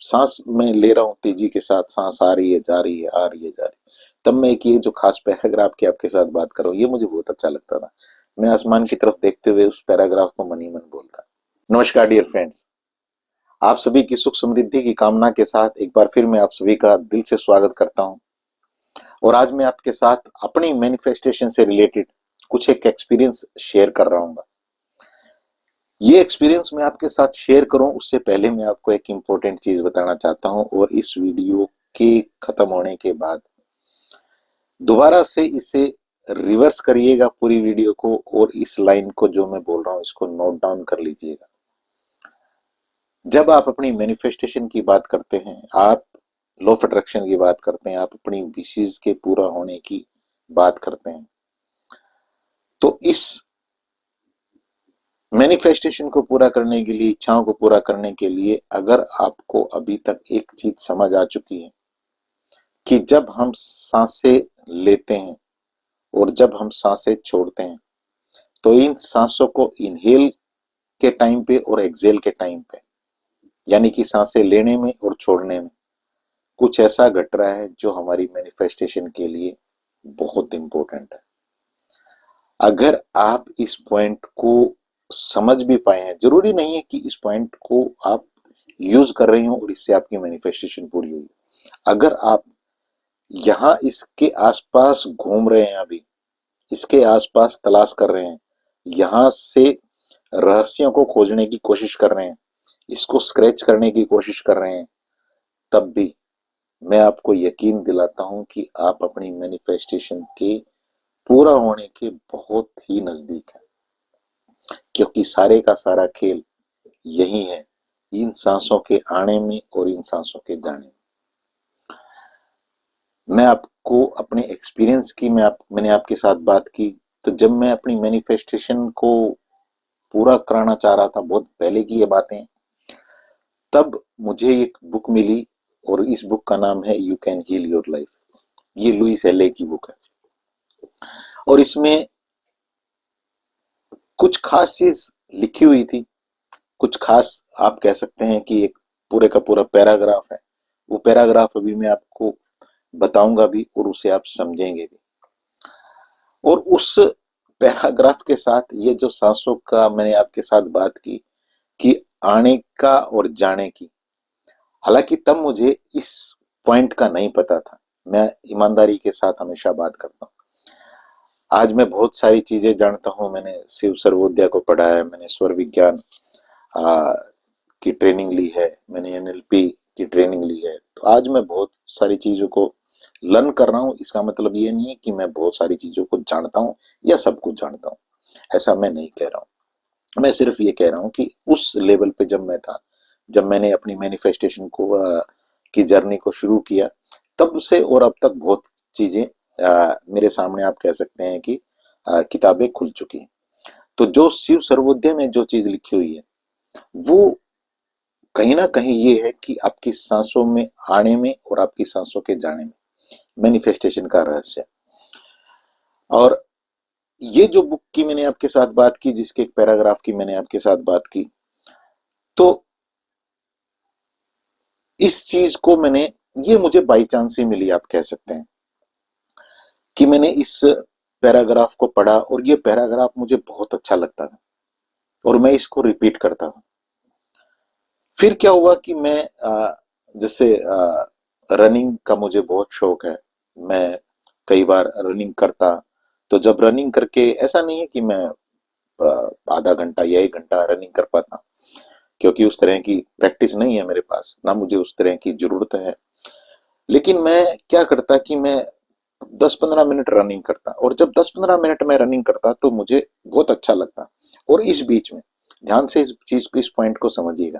सांस मैं ले रहा हूँ तेजी के साथ, सांस आ रही है, जा रही है, आ रही है, जा रही है, तब मैं एक ये जो खास पैराग्राफ की आपके साथ बात कर रहा हूँ, ये मुझे बहुत अच्छा लगता था। मैं आसमान की तरफ देखते हुए उस पैराग्राफ को मन ही मन बोलता। नमस्कार डियर फ्रेंड्स, आप सभी की सुख समृद्धि की कामना के साथ एक बार फिर मैं आप सभी का दिल से स्वागत करता हूँ। और आज मैं आपके साथ अपनी मैनिफेस्टेशन से रिलेटेड कुछ एक एक्सपीरियंस शेयर कर रहा हूँ। ये एक्सपीरियंस मैं आपके साथ शेयर करूं उससे पहले मैं आपको एक इम्पोर्टेंट चीज बताना चाहता हूं, और इस वीडियो के खत्म होने के बाद दोबारा से इसे रिवर्स करिएगा पूरी वीडियो को, और इस लाइन को जो मैं बोल रहा हूं इसको नोट डाउन कर लीजिएगा। जब आप अपनी मैनिफेस्टेशन की बात करते हैं, आप लॉ ऑफ अट्रैक्शन की बात करते हैं, आप अपनी विशेष के पूरा होने की बात करते हैं, तो इस मैनिफेस्टेशन को पूरा करने के लिए, इच्छाओं को पूरा करने के लिए, अगर आपको अभी तक एक चीज समझ आ चुकी है कि जब हम सांसें लेते हैं और जब हम सांसें छोड़ते हैं, तो इन सांसों को इनहेल के टाइम पे और एक्सेल के टाइम पे, यानी कि सांसें लेने में और छोड़ने में कुछ ऐसा घट रहा है जो हमारी मैनिफेस्टेशन के लिए बहुत इंपॉर्टेंट है। अगर आप इस पॉइंट को समझ भी पाए हैं, जरूरी नहीं है कि इस पॉइंट को आप यूज कर रहे हो और इससे आपकी मैनिफेस्टेशन पूरी हुई। अगर आप यहां इसके आसपास घूम रहे हैं, अभी इसके आसपास तलाश कर रहे हैं, यहां से रहस्यों को खोजने की कोशिश कर रहे हैं, इसको स्क्रैच करने की कोशिश कर रहे हैं, तब भी मैं आपको यकीन दिलाता हूं कि आप अपनी मैनिफेस्टेशन के पूरा होने के बहुत ही नजदीक है, क्योंकि सारे का सारा खेल यही है, इन सांसों के आने में और इन सांसों के जाने में। मैं आपको अपने एक्सपीरियंस की मैंने आपके साथ बात की, तो जब मैं अपनी मैनिफेस्टेशन को पूरा कराना चाह रहा था, बहुत पहले की ये बातें, तब मुझे एक बुक मिली, और इस बुक का नाम है you can heal your life. ये लुइस एले की बुक है, और इसमें कुछ खास चीज लिखी हुई थी, कुछ खास आप कह सकते हैं कि एक पूरे का पूरा पैराग्राफ है। वो पैराग्राफ अभी मैं आपको बताऊंगा भी, और उसे आप समझेंगे भी। और उस पैराग्राफ के साथ ये जो सांसों का मैंने आपके साथ बात की कि आने का और जाने की, हालांकि तब मुझे इस पॉइंट का नहीं पता था। मैं ईमानदारी के साथ हमेशा बात करता हूँ। आज मैं बहुत सारी चीजें जानता हूँ, मैंने शिव सर्वोदया को पढ़ा है, मैंने स्वर विज्ञान की ट्रेनिंग ली है, मैंने एनएलपी की ट्रेनिंग ली है, तो आज मैं बहुत सारी चीजों को लर्न कर रहा हूँ। इसका मतलब ये नहीं है कि मैं बहुत सारी चीजों को जानता हूँ या सब कुछ जानता हूँ, ऐसा मैं नहीं कह रहा हूँ। मैं सिर्फ ये कह रहा हूँ कि उस लेवल पे जब मैं था, जब मैंने अपनी मैनिफेस्टेशन को की जर्नी को शुरू किया, तब से और अब तक बहुत चीजें मेरे सामने आप कह सकते हैं कि किताबें खुल चुकी हैं। तो जो शिव सर्वोदय में जो चीज लिखी हुई है, वो कहीं ना कहीं ये है कि आपकी सांसों में आने में और आपकी सांसों के जाने में मैनिफेस्टेशन का रहस्य। और ये जो बुक की मैंने आपके साथ बात की, जिसके एक पैराग्राफ की मैंने आपके साथ बात की, तो इस चीज को मैंने, ये मुझे बाई चांस ही मिली, आप कह सकते हैं कि मैंने इस पैराग्राफ को पढ़ा और ये पैराग्राफ मुझे बहुत अच्छा लगता था, और मैं इसको रिपीट करता था। फिर क्या हुआ कि मैं जैसे रनिंग का मुझे बहुत शौक है, मैं कई बार रनिंग करता, तो जब रनिंग करके, ऐसा नहीं है कि मैं आधा घंटा या एक घंटा रनिंग कर पाता, क्योंकि उस तरह की प्रैक्टिस नहीं है मेरे पास, ना मुझे उस तरह की जरूरत है। लेकिन मैं क्या करता कि मैं 10-15 मिनट रनिंग करता, और जब 10-15 मिनट में रनिंग करता तो मुझे बहुत अच्छा लगता। और इस बीच में, ध्यान से इस चीज को, इस पॉइंट को समझिएगा,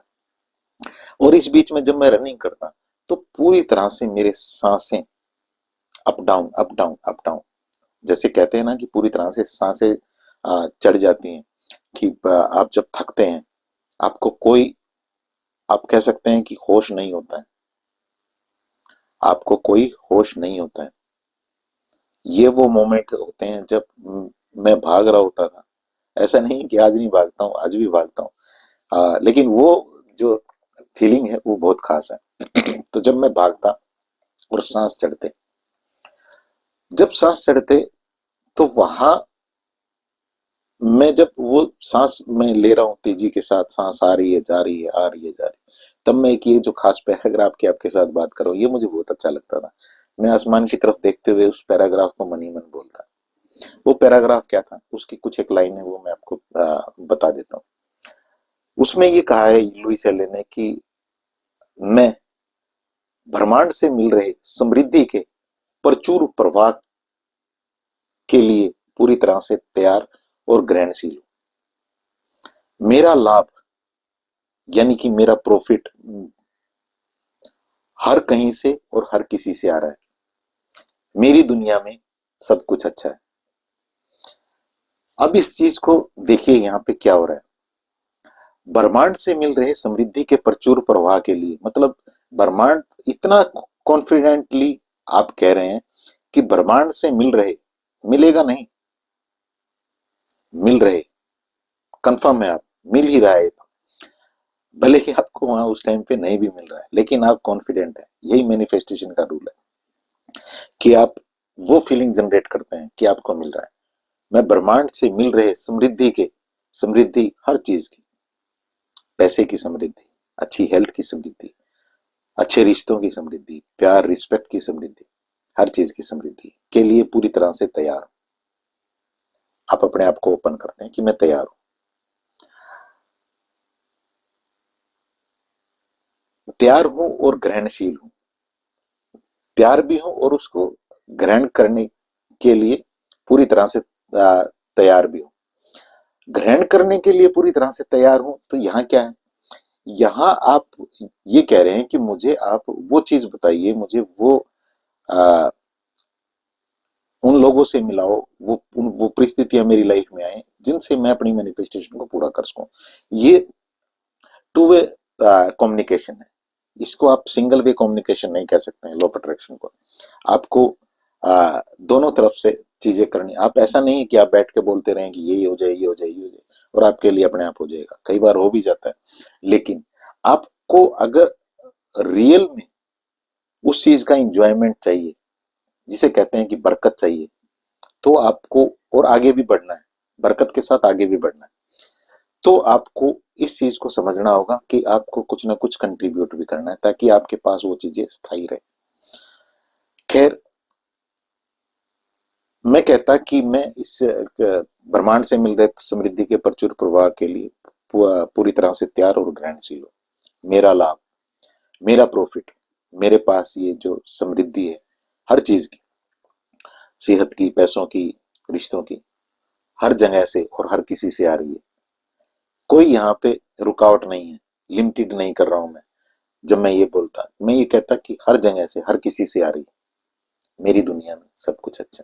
और इस बीच में जब मैं रनिंग करता, तो पूरी तरह से मेरे सांसें up down up down up down, जैसे कहते हैं ना कि पूरी तरह से सांसें चढ़ जाती हैं, कि आप जब थकते हैं, आपको कोई, आप कह सकते हैं कि होश नहीं होता है, आपको कोई होश नहीं होता है। ये वो मोमेंट होते हैं जब मैं भाग रहा होता था। ऐसा नहीं कि आज नहीं भागता हूँ, आज भी भागता हूँ, लेकिन वो जो फीलिंग है वो बहुत खास है। तो जब मैं भागता और सांस चढ़ते, जब सांस चढ़ते तो वहां मैं जब वो सांस मैं ले रहा हूँ तेजी के साथ, सांस आ रही है जा रही है, आ रही है जा रही है, तब मैं एक ये जो खास पैराग्राफ की आपके साथ बात कर रहा हूँ, ये मुझे बहुत अच्छा लगता था। मैं आसमान की तरफ देखते हुए उस पैराग्राफ को मन ही मन बोलता। वो पैराग्राफ क्या था, उसकी कुछ एक लाइन है, वो मैं आपको बता देता हूँ। उसमें ये कहा है लुईस एले ने कि मैं ब्रह्मांड से मिल रहे समृद्धि के प्रचुर प्रवाह के लिए पूरी तरह से तैयार और ग्रहणशील हूं। मेरा लाभ यानी कि मेरा प्रॉफिट हर कहीं से और हर किसी से आ रहा है। मेरी दुनिया में सब कुछ अच्छा है। अब इस चीज को देखिए, यहाँ पे क्या हो रहा है। ब्रह्मांड से मिल रहे समृद्धि के प्रचुर प्रवाह के लिए, मतलब ब्रह्मांड इतना कॉन्फिडेंटली आप कह रहे हैं कि ब्रह्मांड से मिल रहे, मिलेगा नहीं, मिल रहे, कंफर्म है, आप मिल ही रहा है। भले ही आपको वहां उस टाइम पे नहीं भी मिल रहा है, लेकिन आप कॉन्फिडेंट है। यही मैनिफेस्टेशन का रूल है कि आप वो फीलिंग जनरेट करते हैं कि आपको मिल रहा है। मैं ब्रह्मांड से मिल रहे समृद्धि के, समृद्धि हर चीज की, पैसे की समृद्धि, अच्छी हेल्थ की समृद्धि, अच्छे रिश्तों की समृद्धि, प्यार रिस्पेक्ट की समृद्धि, हर चीज की समृद्धि के लिए पूरी तरह से तैयार हूं। आप अपने आप को ओपन करते हैं कि मैं तैयार हूं, तैयार हूं और ग्रहणशील हूं। तैयार भी हूं और उसको ग्रहण करने के लिए पूरी तरह से तैयार भी हूं। ग्रहण करने के लिए पूरी तरह से तैयार हूं, तो यहाँ क्या है, यहाँ आप ये कह रहे हैं कि मुझे आप वो चीज बताइए, मुझे वो आ, उन लोगों से मिलाओ, वो परिस्थितियां मेरी लाइफ में आए जिनसे मैं अपनी मैनिफेस्टेशन को पूरा कर सकूं। ये टू वे कम्युनिकेशन है। इसको आप सिंगल वे कम्युनिकेशन नहीं कह सकते हैं लॉ ऑफ अट्रैक्शन को। आपको दोनों तरफ से चीजें करनी। आप ऐसा नहीं है कि आप बैठ के बोलते रहें कि यही हो जाए, ये हो जाए, ये हो जाए, और आपके लिए अपने आप हो जाएगा। कई बार हो भी जाता है, लेकिन आपको अगर रियल में उस चीज का इंजॉयमेंट चाहिए, जिसे कहते हैं कि बरकत चाहिए, तो आपको और आगे भी बढ़ना है, बरकत के साथ आगे भी बढ़ना है, तो आपको इस चीज को समझना होगा कि आपको कुछ ना कुछ कंट्रीब्यूट भी करना है, ताकि आपके पास वो चीजें स्थायी रहे। खैर, मैं कहता कि मैं इस ब्रह्मांड से मिल रहे समृद्धि के प्रचुर प्रवाह के लिए पूरी तरह से तैयार और ग्रहणशील हूं। मेरा लाभ, मेरा प्रॉफिट, मेरे पास ये जो समृद्धि है हर चीज की, सेहत की, पैसों की, रिश्तों की, हर जगह से और हर किसी से आ रही है। कोई यहाँ पे रुकावट नहीं है, लिमिटेड नहीं कर रहा हूं मैं। जब मैं ये बोलता, मैं ये कहता कि हर जगह से हर किसी से आ रही है। मेरी दुनिया में सब कुछ अच्छा।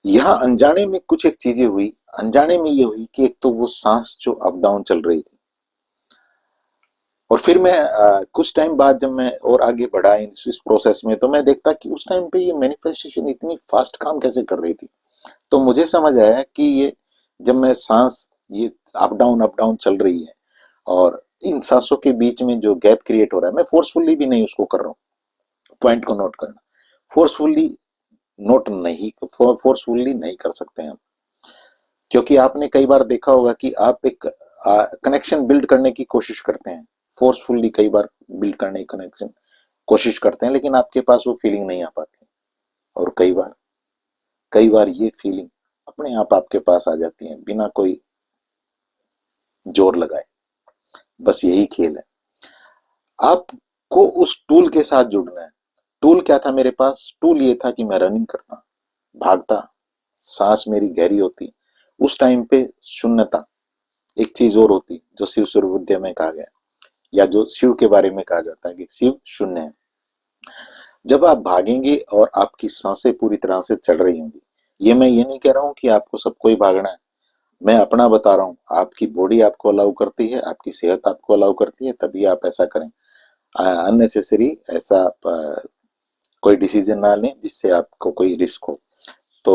यहाँ अनजाने में कुछ एक चीजें हुई। अनजाने में ये हुई कि एक तो वो सांस जो अप डाउन चल रही थी, और फिर मैं कुछ टाइम बाद जब मैं और आगे बढ़ा इस प्रोसेस में, तो मैं देखता कि उस टाइम पे ये मैनिफेस्टेशन इतनी फास्ट काम कैसे कर रही थी। तो मुझे समझ आया कि ये जब मैं सांस ये अप डाउन चल रही है, और इन सांसों के बीच में जो गैप क्रिएट हो रहा है, मैं फोर्सफुली भी नहीं उसको कर रहा हूँ। पॉइंट को नोट करना, फोर्सफुली नोट नहीं, फोर्सफुली नहीं कर सकते हैं हम। क्योंकि आपने कई बार देखा होगा कि आप एक कनेक्शन बिल्ड करने की कोशिश करते हैं, फोर्सफुली कई बार बिल्ड करने की कनेक्शन कोशिश करते हैं, लेकिन आपके पास वो फीलिंग नहीं आ पाती। और कई बार ये फीलिंग अपने आप आपके पास आ जाती है, बिना कोई जोर लगाए। बस यही खेल है। आपको उस टूल के साथ जुड़ना है। टूल क्या था मेरे पास? टूल ये था कि मैं रनिंग करता, भागता, सांस मेरी गहरी होती। उस टाइम पे शून्यता एक चीज और होती, जो शिव सर्वोदय में कहा गया, या जो शिव के बारे में कहा जाता है कि शिव शून्य है। जब आप भागेंगे और आपकी सांसें पूरी तरह से चढ़ रही होंगी, ये मैं ये नहीं कह रहा हूं कि आपको सबको ही भागना है, मैं अपना बता रहा हूँ। आपकी बॉडी आपको अलाउ करती है, आपकी सेहत आपको अलाउ करती है, तभी आप ऐसा करें। अननेसेसरी ऐसा कोई डिसीजन ना लें जिससे आपको कोई रिस्क हो। तो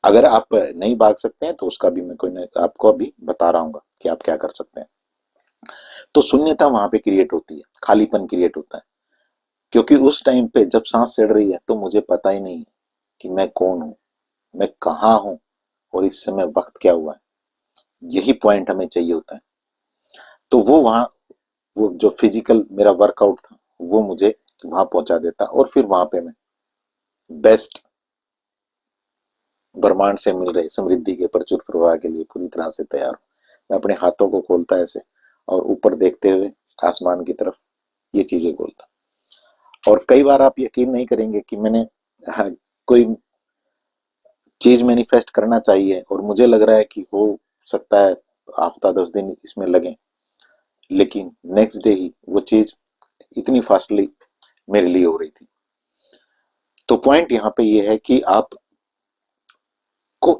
अगर आप नहीं भाग सकते हैं, तो उसका भी मैं कोई आपको अभी बता रहा हूँ कि आप क्या कर सकते हैं। तो शून्यता वहां पे क्रिएट होती है, खालीपन क्रिएट होता है, क्योंकि उस टाइम पे जब सांस चढ़ रही है तो मुझे पता ही नहीं है कि मैं कौन हूं, मैं कहाँ हूं, और इस समय वक्त क्या हुआ है। यही पॉइंट हमें चाहिए होता है। तो वो वहां, वो जो फिजिकल मेरा वर्कआउट था वो मुझे वहां पहुंचा देता, और फिर वहां पे मैं बेस्ट ब्रह्मांड से मिल रहे समृद्धि के प्रचुर प्रवाह के लिए पूरी तरह से तैयार हूँ। मैं अपने हाथों को खोलता ऐसे और ऊपर देखते हुए आसमान की तरफ ये चीजें बोलता। और कई बार आप यकीन नहीं करेंगे कि मैंने, हाँ, कोई चीज मैनिफेस्ट करना चाहिए और मुझे लग रहा है कि हो सकता है हफ्ता 10 दिन इसमें लगे, लेकिन नेक्स्ट डे ही वो चीज इतनी फास्टली मेरे लिए हो रही थी। तो पॉइंट यहाँ पे ये है कि आपको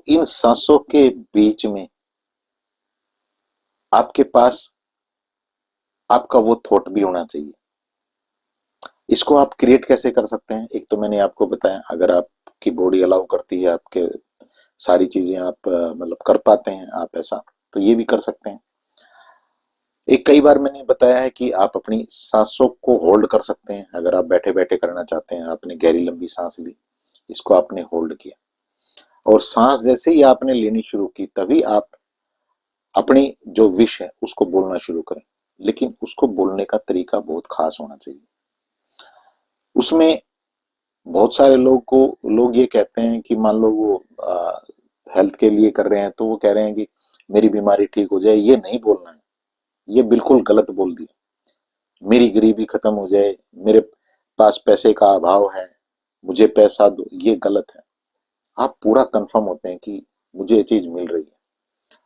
इन सांसों के बीच में आपके पास आपका वो थॉट भी होना चाहिए। इसको आप क्रिएट कैसे कर सकते हैं? एक तो मैंने आपको बताया, अगर आपकी बॉडी अलाउ करती है, आपके सारी चीजें आप मतलब कर पाते हैं आप ऐसा, तो ये भी कर सकते हैं। एक कई बार मैंने बताया है कि आप अपनी सांसों को होल्ड कर सकते हैं। अगर आप बैठे बैठे करना चाहते हैं, आपने गहरी लंबी सांस ली, इसको आपने होल्ड किया, और सांस जैसे ही आपने लेनी शुरू की तभी आप अपनी जो विश है उसको बोलना शुरू करें। लेकिन उसको बोलने का तरीका बहुत खास होना चाहिए। उसमें बहुत सारे लोग ये कहते हैं कि मान लो वो हेल्थ के लिए कर रहे हैं, तो वो कह रहे हैं कि मेरी बीमारी ठीक हो जाए। ये नहीं बोलना है, ये बिल्कुल गलत बोल दिया। मेरी गरीबी खत्म हो जाए, मेरे पास पैसे का अभाव है, मुझे पैसा दो, ये गलत है। आप पूरा कंफर्म होते हैं कि मुझे ये चीज मिल रही है,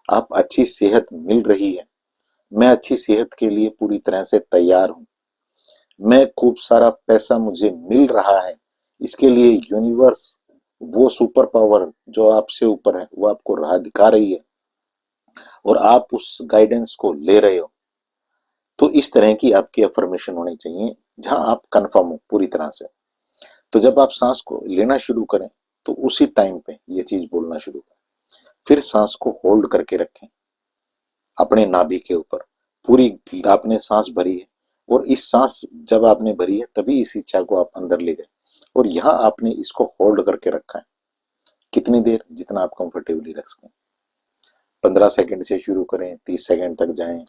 आप अच्छी सेहत मिल रही है, मैं अच्छी सेहत के लिए पूरी तरह से तैयार हूं, मैं खूब सारा पैसा मुझे मिल रहा है, इसके लिए यूनिवर्स, वो सुपर पावर जो आपसे ऊपर है, वो आपको राह दिखा रही है और आप उस गाइडेंस को ले रहे हो। तो इस तरह की आपकी अफर्मेशन होनी चाहिए जहां आप कंफर्म हो पूरी तरह से। तो जब आप सांस को लेना शुरू करें तो उसी टाइम पे ये चीज बोलना शुरू करें। फिर सांस को होल्ड करके रखें अपने नाभि के ऊपर। पूरी आपने सांस भरी है, और इस सांस जब आपने भरी है तभी इस इच्छा को आप अंदर ले गए, और यहाँ आपने इसको होल्ड करके रखा है। कितनी देर? जितना आप कंफर्टेबली रख सकें। 15 सेकंड से शुरू करें, 30 सेकंड तक जाएं,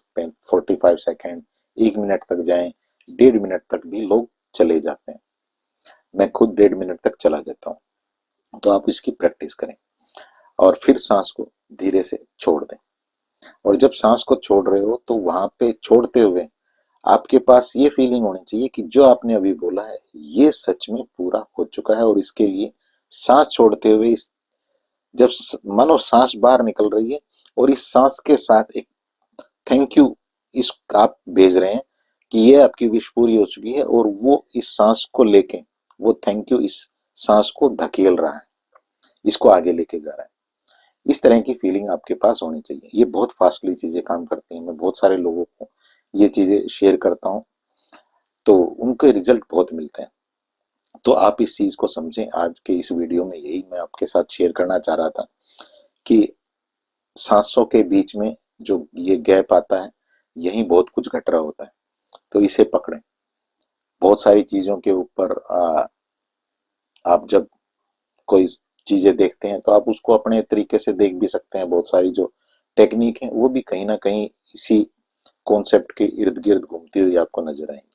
45 सेकंड, 1 मिनट तक जाएं, 1.5 मिनट तक भी लोग चले जाते हैं। मैं खुद 1.5 मिनट तक चला जाता हूँ। तो आप इसकी प्रैक्टिस करें और फिर सांस को धीरे से छोड़ दें। और जब सांस को छोड़ रहे हो तो वहां पे छोड़ते हुए आपके पास ये फीलिंग होनी चाहिए कि जो आपने अभी बोला है ये सच में पूरा हो चुका है, और इसके लिए सांस छोड़ते हुए इस जब मानो सांस बाहर निकल रही है और इस सांस के साथ एक थैंक यू इस आप भेज रहे हैं कि ये आपकी विश पूरी हो चुकी है, और वो इस सांस को लेके वो थैंक यू इस सांस को धकेल रहा है, इसको आगे लेके जा रहा है। इस तरह की फीलिंग आपके पास होनी चाहिए। ये बहुत फास्टली चीजें काम करती हैं। मैं बहुत सारे लोगों को ये चीजें शेयर करता हूँ तो उनके रिजल्ट बहुत मिलते हैं। तो आप इस चीज को समझें। आज के इस वीडियो में यही मैं आपके साथ शेयर करना चाह रहा था कि सांसों के बीच में जो ये गैप आता है, यही बहुत कुछ घट रहा होता है। तो इसे पकड़ें। बहुत सारी चीजों के ऊपर आप जब कोई चीजें देखते हैं तो आप उसको अपने तरीके से देख भी सकते हैं। बहुत सारी जो टेक्निक है वो भी कहीं ना कहीं इसी कॉन्सेप्ट के इर्द गिर्द घूमती हुई आपको नजर आएंगी।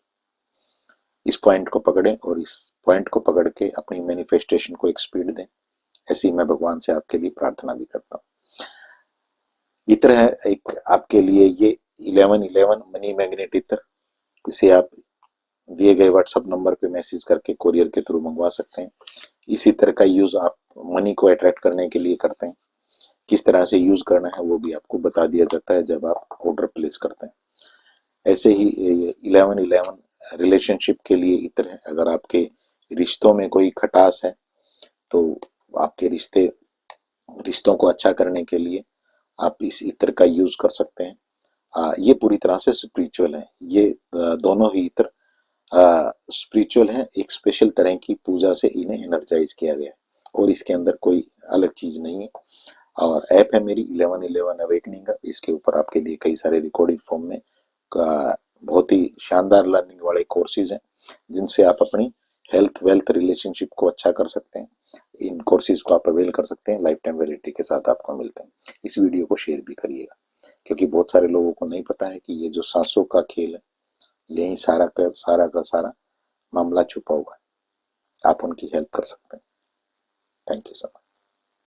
इस पॉइंट को पकड़ें और इस पॉइंट को पकड़ के अपनी मैनिफेस्टेशन को एक स्पीड दें। ऐसी मैं भगवान से आपके लिए प्रार्थना भी करता हूँ। इत्र है एक आपके लिए ये 1111 मनी मैग्नेट इत्र। इसे आप दिए गए व्हाट्सएप नंबर पे मैसेज करके कोरियर के थ्रू मंगवा सकते हैं। इसी तरह का यूज आप मनी को अट्रैक्ट करने के लिए करते हैं। किस तरह से यूज करना है वो भी आपको बता दिया जाता है जब आप ऑर्डर प्लेस करते हैं। ऐसे ही 1111 रिलेशनशिप के लिए इत्र है। अगर आपके रिश्तों में कोई खटास है तो आपके रिश्तों को अच्छा करने के लिए आप इस इत्र का यूज कर सकते हैं। ये पूरी तरह से स्पिरिचुअल है। ये दोनों ही इत्र स्पिरिचुअल है। एक स्पेशल तरह की पूजा से इन्हें एनर्जाइज किया गया है और इसके अंदर कोई अलग चीज नहीं है। और ऐप है मेरी 1111 अवेकनिंग। इसके ऊपर आपके लिए कई सारे रिकॉर्डिंग फॉर्म में का बहुत ही शानदार लर्निंग वाले कोर्सेज हैं जिनसे आप अपनी हेल्थ वेल्थ रिलेशनशिप को अच्छा कर सकते हैं। इन कोर्सेज को आप अवेल कर सकते हैं, लाइफ टाइम वैलिडिटी के साथ आपको मिलते हैं। इस वीडियो को शेयर भी करिएगा क्योंकि बहुत सारे लोगों को नहीं पता है कि ये जो सांसों का खेल है यही सारा मामला छुपा हुआ है। आप उनकी हेल्प कर सकते हैं। Thank you so much.